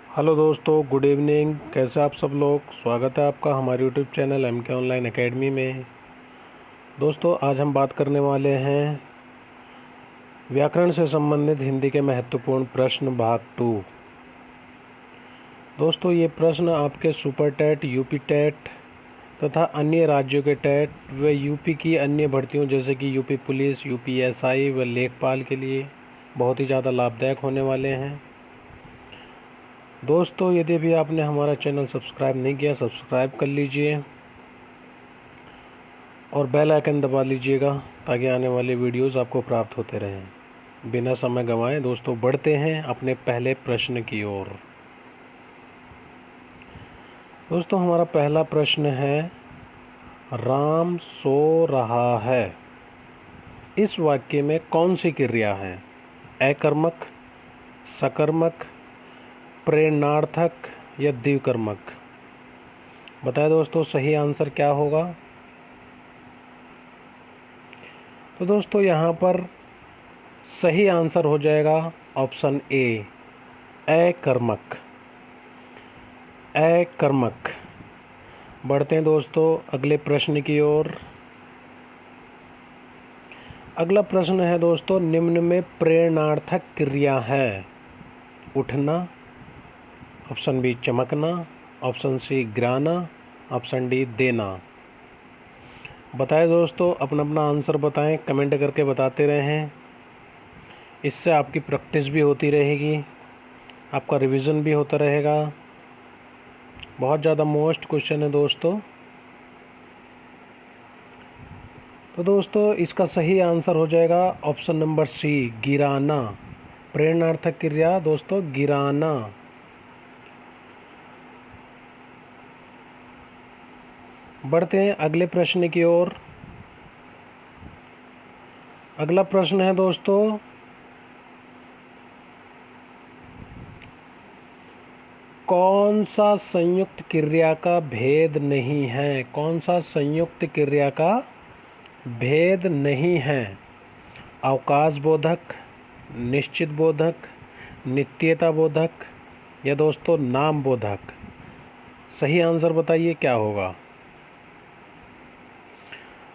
Hello दोस्तों, good evening. कैसे आप सब लोग? स्वागत है आपका हमारे YouTube channel MK online academy में। दोस्तों, आज हम बात करने वाले हैं व्याकरण से संबंधित हिंदी के महत्वपूर्ण प्रश्न भाग 2। दोस्तों, ये प्रश्न आपके सुपर टेट, यूपी टेट तथा अन्य राज्यों के टेट व यूपी की अन्य भर्तियों जैसे कि यूपी पुलिस, यूपी SI व लेखपाल के लिए बहुत ही ज़्यादा लाभदायक होने वाले हैं। दोस्तों, यदि अभी आपने हमारा चैनल सब्सक्राइब नहीं किया, सब्सक्राइब कर लीजिए और बेल आइकन दबा लीजिएगा ताकि आने वाले वीडियोस आपको प्राप्त होते रहें। बिना समय गंवाए दोस्तों बढ़ते हैं अपने पहले प्रश्न की ओर। दोस्तों, हमारा पहला प्रश्न है, राम सो रहा है। इस वाक्य में कौन सी क्रिया है? अकर्मक, सकर्मक, प्रेरणार्थक या द्विकर्मक? बताएं दोस्तों, सही आंसर क्या होगा? तो दोस्तों, यहाँ पर सही आंसर हो जाएगा ऑप्शन ए, अकर्मक। अकर्मक। बढ़ते हैं दोस्तों अगले प्रश्न की ओर। अगला प्रश्न है दोस्तों, निम्न में प्रेरणार्थक क्रिया है? उठना, ऑप्शन बी चमकना, ऑप्शन सी गिराना, ऑप्शन डी देना। बताएं दोस्तों, अपना अपना आंसर बताएं, कमेंट करके बताते रहें। इससे आपकी प्रैक्टिस भी होती रहेगी, आपका रिवीजन भी होता रहेगा। बहुत ज़्यादा मोस्ट क्वेश्चन है दोस्तों। तो दोस्तों, इसका सही आंसर हो जाएगा ऑप्शन नंबर सी, गिराना। प्रेरणार्थक क्रिया दोस्तों गिराना। बढ़ते हैं अगले प्रश्न की ओर। अगला प्रश्न है दोस्तों, कौन सा संयुक्त क्रिया का भेद नहीं है? कौन सा संयुक्त क्रिया का भेद नहीं है? अवकाश बोधक, निश्चित बोधक, नित्यता बोधक या दोस्तों नाम बोधक? सही आंसर बताइए क्या होगा?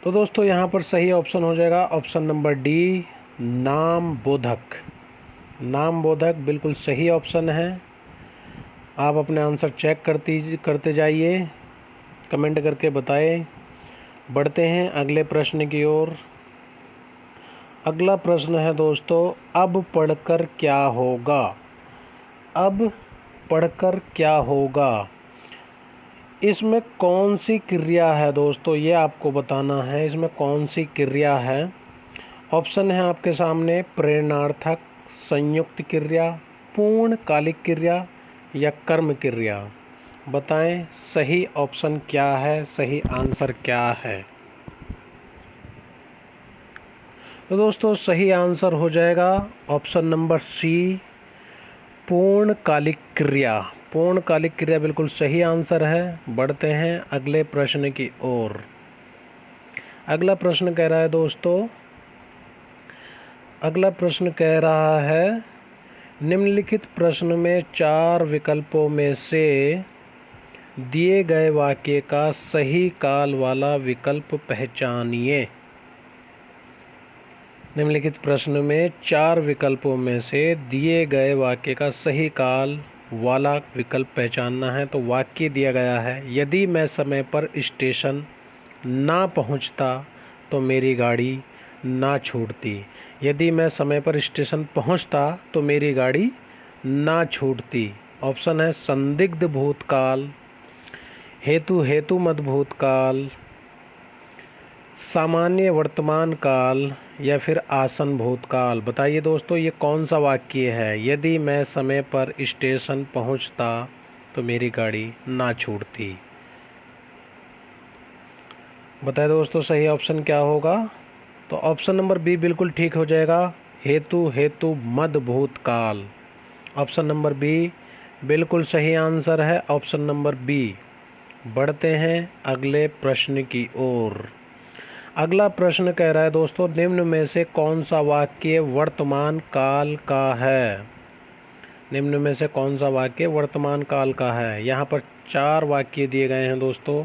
तो दोस्तों, यहाँ पर सही ऑप्शन हो जाएगा ऑप्शन नंबर डी, नाम बोधक। नाम बोधक बिल्कुल सही ऑप्शन है। आप अपने आंसर चेक करते जाइए, कमेंट करके बताएं। बढ़ते हैं अगले प्रश्न की ओर। अगला प्रश्न है दोस्तों, अब पढ़कर क्या होगा? अब पढ़कर क्या होगा? इसमें कौन सी क्रिया है दोस्तों, ये आपको बताना है। इसमें कौन सी क्रिया है? ऑप्शन है आपके सामने, प्रेरणार्थक, संयुक्त क्रिया, पूर्णकालिक क्रिया या कर्म क्रिया। बताएं सही ऑप्शन क्या है, सही आंसर क्या है? तो दोस्तों, सही आंसर हो जाएगा ऑप्शन नंबर सी, पूर्णकालिक क्रिया। पूर्णकालिक क्रिया बिल्कुल सही आंसर है। बढ़ते हैं अगले प्रश्न की ओर। अगला प्रश्न कह रहा है दोस्तों, अगला प्रश्न कह रहा है, निम्नलिखित प्रश्न में 4 विकल्पों में से दिए गए वाक्य का सही काल वाला विकल्प पहचानिए। निम्नलिखित प्रश्न में 4 विकल्पों में से दिए गए वाक्य का सही काल वाला विकल्प पहचानना है। तो वाक्य दिया गया है, यदि मैं समय पर स्टेशन ना पहुंचता तो मेरी गाड़ी ना छूटती। यदि मैं समय पर स्टेशन पहुंचता तो मेरी गाड़ी ना छूटती। ऑप्शन है संदिग्ध भूतकाल, हेतु मत भूतकाल, सामान्य वर्तमान काल या फिर आसन भूतकाल। बताइए दोस्तों, ये कौन सा वाक्य है? यदि मैं समय पर स्टेशन पहुंचता तो मेरी गाड़ी ना छूटती। बताइए दोस्तों, सही ऑप्शन क्या होगा? तो ऑप्शन नंबर बी बिल्कुल ठीक हो जाएगा, हेतु मद भूतकाल। ऑप्शन नंबर बी बिल्कुल सही आंसर है, ऑप्शन नंबर बी। बढ़ते हैं अगले प्रश्न की ओर। अगला प्रश्न कह रहा है दोस्तों, निम्न में से कौन सा वाक्य वर्तमान काल का है? निम्न में से कौन सा वाक्य वर्तमान काल का है। यहाँ पर 4 वाक्य दिए गए हैं दोस्तों।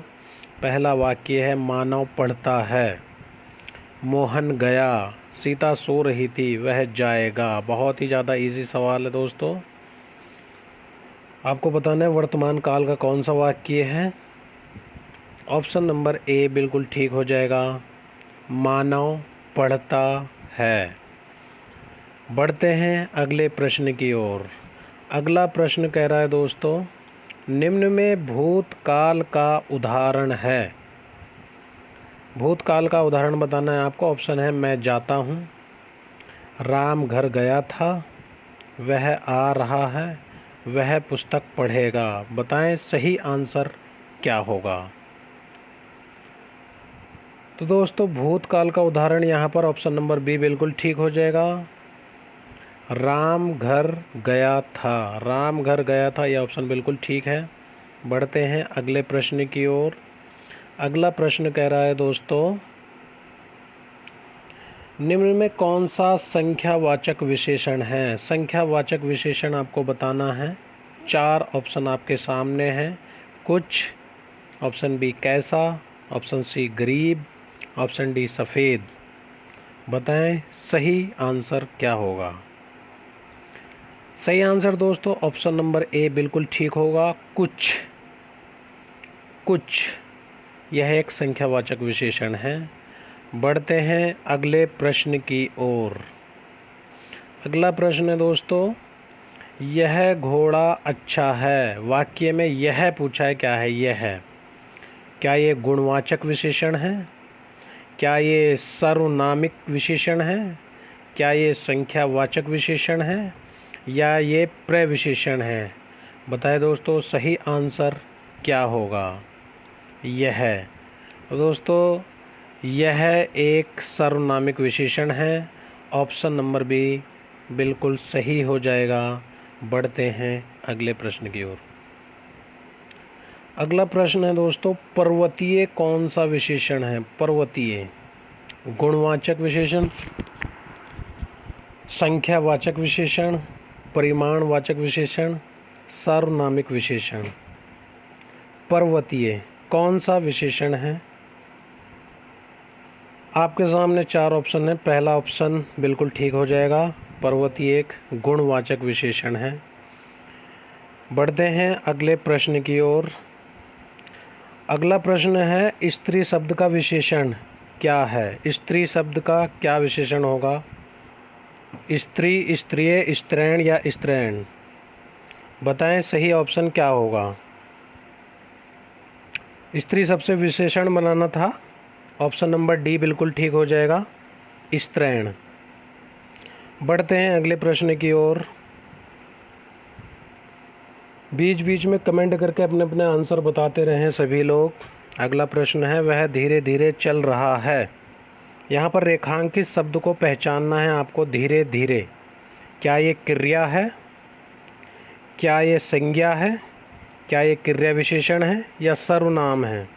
पहला वाक्य है मानव पढ़ता है, मोहन गया, सीता सो रही थी, वह जाएगा। बहुत ही ज़्यादा इजी सवाल है दोस्तों। आपको बताना है वर्तमान काल का कौन सा वाक्य है। ऑप्शन नंबर ए बिल्कुल ठीक हो जाएगा, मानव पढ़ता है। बढ़ते हैं अगले प्रश्न की ओर। अगला प्रश्न कह रहा है दोस्तों, निम्न में भूतकाल का उदाहरण है। भूतकाल का उदाहरण बताना है आपको। ऑप्शन है मैं जाता हूँ, राम घर गया था, वह आ रहा है, वह पुस्तक पढ़ेगा। बताएं सही आंसर क्या होगा। तो दोस्तों भूतकाल का उदाहरण यहाँ पर ऑप्शन नंबर बी बिल्कुल ठीक हो जाएगा, राम घर गया था। राम घर गया था, यह ऑप्शन बिल्कुल ठीक है। बढ़ते हैं अगले प्रश्न की ओर। अगला प्रश्न कह रहा है दोस्तों, निम्न में कौन सा संख्यावाचक विशेषण है। संख्यावाचक विशेषण आपको बताना है। 4 ऑप्शन आपके सामने हैं। कुछ, ऑप्शन बी कैसा, ऑप्शन सी गरीब, ऑप्शन डी सफ़ेद। बताएं सही आंसर क्या होगा। सही आंसर दोस्तों ऑप्शन नंबर ए बिल्कुल ठीक होगा, कुछ। कुछ यह एक संख्यावाचक विशेषण है। बढ़ते हैं अगले प्रश्न की ओर। अगला प्रश्न है दोस्तों, यह घोड़ा अच्छा है। वाक्य में यह पूछा है, क्या है यह है। क्या ये गुणवाचक विशेषण है, क्या ये सर्वनामिक विशेषण है, क्या ये संख्यावाचक विशेषण है, या ये प्रविशेषण है। बताएं दोस्तों सही आंसर क्या होगा। यह तो दोस्तों यह एक सर्वनामिक विशेषण है। ऑप्शन नंबर बी बिल्कुल सही हो जाएगा। बढ़ते हैं अगले प्रश्न की ओर। अगला प्रश्न है दोस्तों, पर्वतीय कौन सा विशेषण है। पर्वतीय गुणवाचक विशेषण, संख्यावाचक विशेषण, परिमाणवाचक विशेषण, सर्वनामिक विशेषण। पर्वतीय कौन सा विशेषण है। आपके सामने 4 ऑप्शन है। पहला ऑप्शन बिल्कुल ठीक हो जाएगा, पर्वतीय एक गुणवाचक विशेषण है। बढ़ते हैं अगले प्रश्न की ओर। अगला प्रश्न है, स्त्री शब्द का विशेषण क्या है। स्त्री शब्द का क्या विशेषण होगा। स्त्री, स्त्रिय, स्त्रैण या स्त्रैण। बताएं सही ऑप्शन क्या होगा। स्त्री शब्द से विशेषण बनाना था। ऑप्शन नंबर डी बिल्कुल ठीक हो जाएगा, स्त्रैण। बढ़ते हैं अगले प्रश्न की ओर। बीच बीच में कमेंट करके अपने अपने आंसर बताते रहें सभी लोग। अगला प्रश्न है, वह धीरे धीरे चल रहा है। यहाँ पर रेखांकित शब्द को पहचानना है आपको। धीरे धीरे, क्या ये क्रिया है, क्या ये संज्ञा है, क्या ये क्रिया विशेषण है या सर्वनाम है।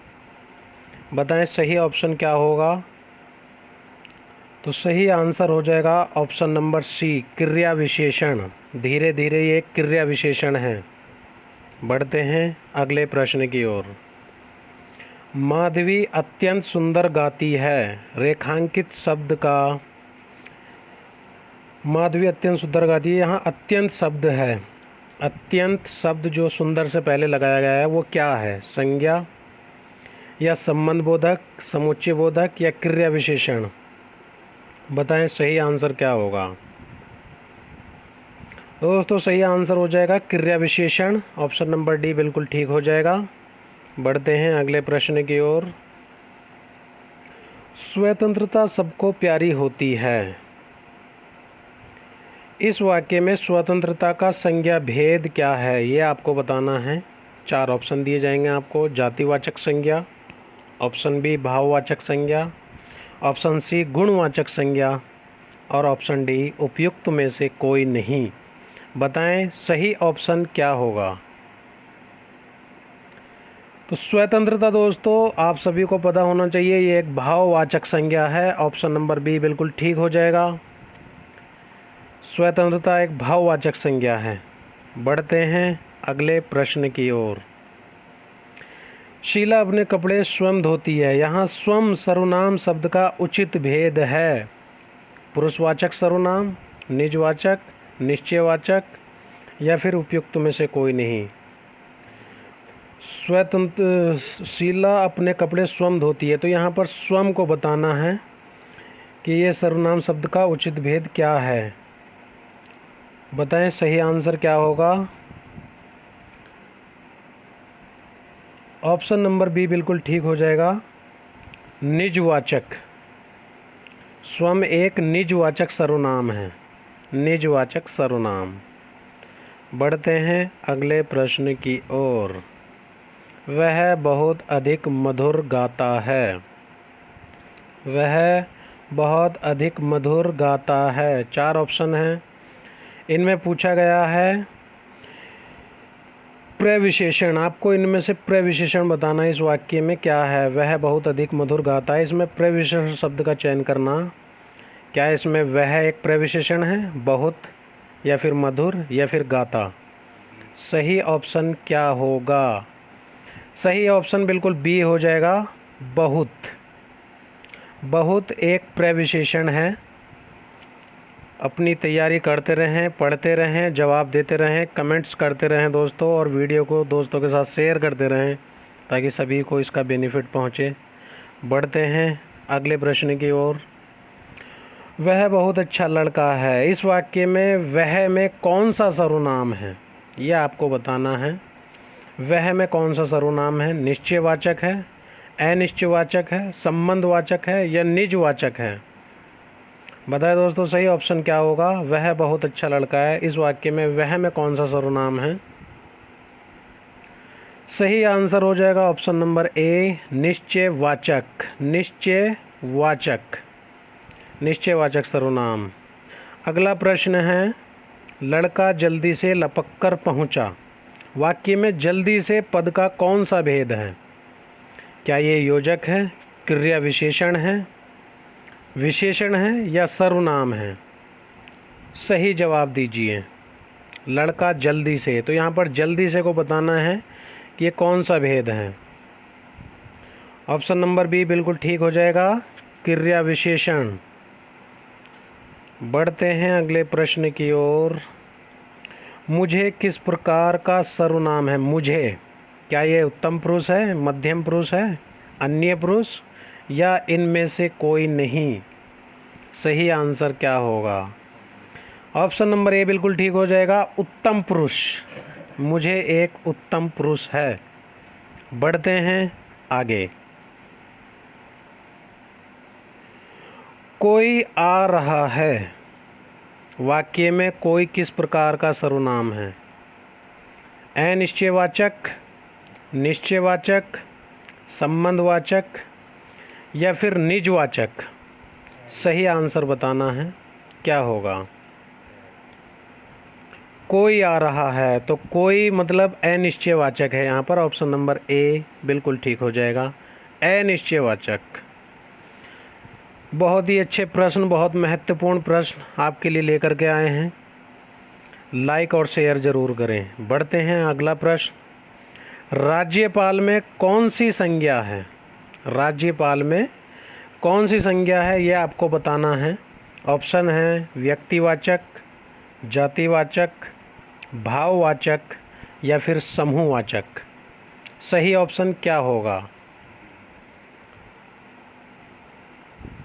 बताएं सही ऑप्शन क्या होगा। तो सही आंसर हो जाएगा ऑप्शन नंबर सी, क्रिया विशेषण। धीरे धीरे ये क्रिया विशेषण है। बढ़ते हैं अगले प्रश्न की ओर। माधवी अत्यंत सुंदर गाती है। रेखांकित शब्द का, माधवी अत्यंत सुंदर गाती है, यहाँ अत्यंत शब्द है। अत्यंत शब्द जो सुंदर से पहले लगाया गया है वो क्या है। संज्ञा या संबंध बोधक, समुच्चय बोधक या क्रिया विशेषण। बताएं सही आंसर क्या होगा। दोस्तों सही आंसर हो जाएगा क्रिया विशेषण। ऑप्शन नंबर डी बिल्कुल ठीक हो जाएगा। बढ़ते हैं अगले प्रश्न की ओर। स्वतंत्रता सबको प्यारी होती है। इस वाक्य में स्वतंत्रता का संज्ञा भेद क्या है ये आपको बताना है। 4 ऑप्शन दिए जाएंगे आपको। जातिवाचक संज्ञा, ऑप्शन बी भाववाचक संज्ञा, ऑप्शन सी गुणवाचक संज्ञा और ऑप्शन डी उपयुक्त में से कोई नहीं। बताएं सही ऑप्शन क्या होगा। तो स्वतंत्रता दोस्तों आप सभी को पता होना चाहिए ये एक भाववाचक संज्ञा है। ऑप्शन नंबर बी बिल्कुल ठीक हो जाएगा। स्वतंत्रता एक भाववाचक संज्ञा है। बढ़ते हैं अगले प्रश्न की ओर। शीला अपने कपड़े स्वयं धोती है। यहाँ स्वयं सर्वनाम शब्द का उचित भेद है। पुरुषवाचक सर्वनाम, निजवाचक, निश्चयवाचक या फिर उपयुक्त में से कोई नहीं। स्वतंत्र शीला अपने कपड़े स्वयं धोती है, तो यहाँ पर स्वयं को बताना है कि ये सर्वनाम शब्द का उचित भेद क्या है। बताएं सही आंसर क्या होगा। ऑप्शन नंबर बी बिल्कुल ठीक हो जाएगा, निजवाचक। स्वयं एक निजवाचक सर्वनाम है, निजवाचक सर्वनाम। बढ़ते हैं अगले प्रश्न की ओर। वह बहुत अधिक मधुर गाता है। वह बहुत अधिक मधुर गाता है। 4 ऑप्शन हैं। इनमें पूछा गया है प्रविशेषण। आपको इनमें से प्रविशेषण बताना है इस वाक्य में क्या है। वह बहुत अधिक मधुर गाता है, इसमें प्रविशेषण शब्द का चयन करना। क्या इसमें वह एक प्रविशेषण है, बहुत, या फिर मधुर, या फिर गाता? सही ऑप्शन क्या होगा? सही ऑप्शन बिल्कुल बी हो जाएगा, बहुत। बहुत एक प्रविशेषण है। अपनी तैयारी करते रहें, पढ़ते रहें, जवाब देते रहें, कमेंट्स करते रहें दोस्तों, और वीडियो को दोस्तों के साथ शेयर करते रहें ताकि सभी को इसका बेनिफिट पहुंचे। बढ़ते हैं अगले प्रश्न की ओर। वह बहुत अच्छा लड़का है। इस वाक्य में वह में कौन सा सर्वनाम है, यह आपको बताना है। वह में कौन सा सर्वनाम है? निश्चयवाचक है, अनिश्चयवाचक है, संबंधवाचक है या निजवाचक है? बताएं दोस्तों सही ऑप्शन क्या होगा। वह बहुत अच्छा लड़का है, इस वाक्य में वह में कौन सा सर्वनाम है? सही आंसर हो जाएगा ऑप्शन नंबर ए, निश्चयवाचक। निश्चयवाचक, निश्चयवाचक सर्वनाम। अगला प्रश्न है, लड़का जल्दी से लपक कर पहुंचा। वाक्य में जल्दी से पद का कौन सा भेद है? क्या ये योजक है, क्रिया विशेषण है, विशेषण है या सर्वनाम है? सही जवाब दीजिए। लड़का जल्दी से, तो यहाँ पर जल्दी से को बताना है कि ये कौन सा भेद है। ऑप्शन नंबर बी बिल्कुल ठीक हो जाएगा, क्रिया विशेषण। बढ़ते हैं अगले प्रश्न की ओर। मुझे किस प्रकार का सर्वनाम है? मुझे, क्या ये उत्तम पुरुष है, मध्यम पुरुष है, अन्य पुरुष या इनमें से कोई नहीं? सही आंसर क्या होगा? ऑप्शन नंबर ए बिल्कुल ठीक हो जाएगा, उत्तम पुरुष। मुझे एक उत्तम पुरुष है। बढ़ते हैं आगे। कोई आ रहा है। वाक्य में कोई किस प्रकार का सर्वनाम है? अनिश्चयवाचक, निश्चयवाचक, संबंधवाचक या फिर निजवाचक? सही आंसर बताना है क्या होगा। कोई आ रहा है, तो कोई मतलब अनिश्चयवाचक है। यहाँ पर ऑप्शन नंबर ए बिल्कुल ठीक हो जाएगा, अनिश्चयवाचक। बहुत ही अच्छे प्रश्न, बहुत महत्वपूर्ण प्रश्न आपके लिए लेकर के आए हैं। लाइक और शेयर ज़रूर करें। बढ़ते हैं अगला प्रश्न। राज्यपाल में कौन सी संज्ञा है? राज्यपाल में कौन सी संज्ञा है ये आपको बताना है। ऑप्शन है व्यक्तिवाचक, जातिवाचक, भाववाचक या फिर समूहवाचक। सही ऑप्शन क्या होगा?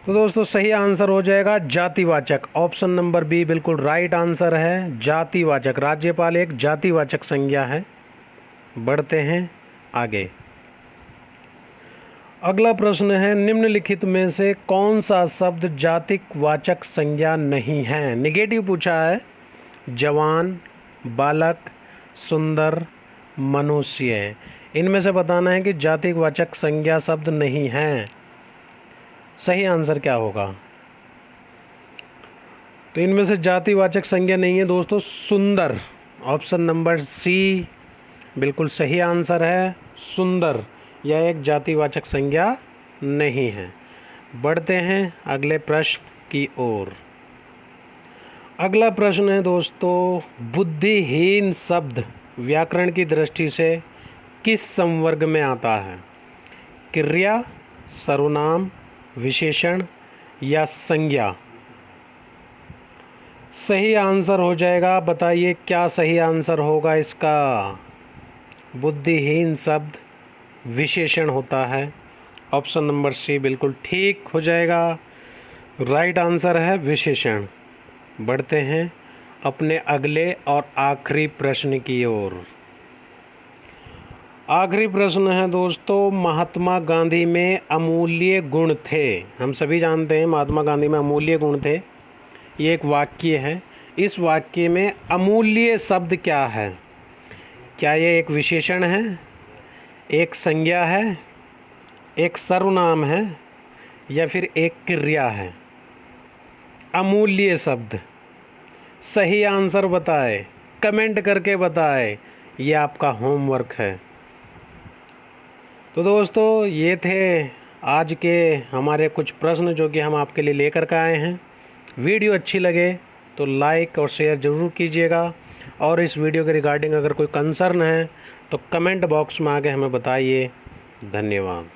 तो दोस्तों सही आंसर हो जाएगा जातिवाचक। ऑप्शन नंबर बी बिल्कुल राइट आंसर है, जातिवाचक। राज्यपाल एक जातिवाचक संज्ञा है। बढ़ते हैं आगे। अगला प्रश्न है, निम्नलिखित में से कौन सा शब्द जातिवाचक संज्ञा नहीं है? नेगेटिव पूछा है। जवान, बालक, सुंदर, मनुष्य। इनमें से बताना है कि जातिवाचक संज्ञा शब्द नहीं है। सही आंसर क्या होगा? तो इनमें से जातिवाचक संज्ञा नहीं है दोस्तों, सुंदर। ऑप्शन नंबर सी बिल्कुल सही आंसर है, सुंदर। यह एक जातिवाचक संज्ञा नहीं है। बढ़ते हैं अगले प्रश्न की ओर। अगला प्रश्न है दोस्तों, बुद्धिहीन शब्द व्याकरण की दृष्टि से किस संवर्ग में आता है? क्रिया, सर्वनाम, विशेषण या संज्ञा? सही आंसर हो जाएगा, बताइए क्या सही आंसर होगा इसका? बुद्धिहीन शब्द विशेषण होता है। ऑप्शन नंबर सी बिल्कुल ठीक हो जाएगा। राइट आंसर है विशेषण। बढ़ते हैं अपने अगले और आखिरी प्रश्न की ओर। आखिरी प्रश्न है दोस्तों, महात्मा गांधी में अमूल्य गुण थे। हम सभी जानते हैं महात्मा गांधी में अमूल्य गुण थे। ये एक वाक्य है। इस वाक्य में अमूल्य शब्द क्या है? क्या ये एक विशेषण है, एक संज्ञा है, एक सर्वनाम है या फिर एक क्रिया है? अमूल्य शब्द। सही आंसर बताएं, कमेंट करके बताएं। ये आपका होमवर्क है। तो दोस्तों ये थे आज के हमारे कुछ प्रश्न जो कि हम आपके लिए लेकर के आए हैं। वीडियो अच्छी लगे तो लाइक और शेयर ज़रूर कीजिएगा, और इस वीडियो के रिगार्डिंग अगर कोई कंसर्न है तो कमेंट बॉक्स में आके हमें बताइए। धन्यवाद।